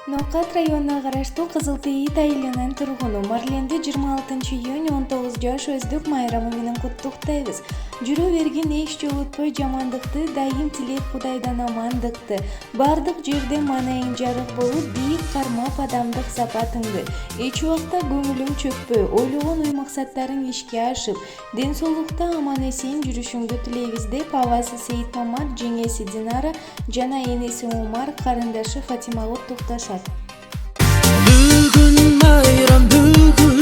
Ноокат районуна караштуу Кызыл Тейит айылынын тургуну Марленди 26-июнь 19 жаш өздүк майрамы менен куттуктайбыз. Жүрө бергин эч жолу өтпөй жамандыкты, дайым тилеп Кудайдан амандыкты. Бардык жерде маанайың жарык болуп, бийик кармап адамдык сапатыңды. Эч убакта көңүлүң чөкпөй, ойлогон ой максаттарың ишке ашып, ден соолукта аман-эсен жүрүшүңдү тилейбиз деп абасы Сейитмамат, жеңеси Динара жана энеси Умар, карындашы Фатима куттукташат. Бүгүн майрам, бүгүн